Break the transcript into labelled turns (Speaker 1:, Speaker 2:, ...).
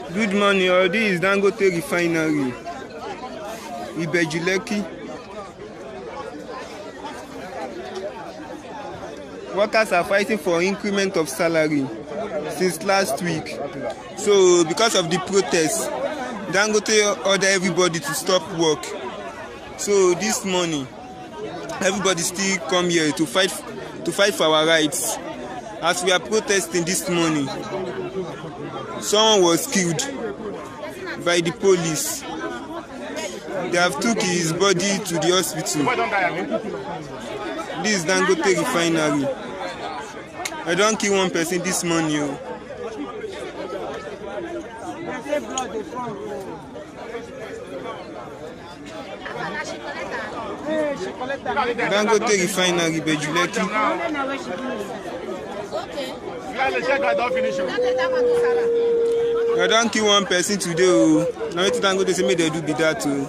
Speaker 1: Good morning, all. This is Dangote Refinery, Ibeju, Lekki. Workers are fighting for increment of salary since last week. So because of the protests, Dangote ordered everybody to stop work. So this morning, everybody still come here to fight for our rights. As we are protesting this morning, someone was killed by the police. They have took his body to the hospital. This is Dangote Refinery. I don't kill one person this morning. Dangote Refinery, Ibeju, Lekki. I don't kill one person today. Now it's Dangote say make they do be that too.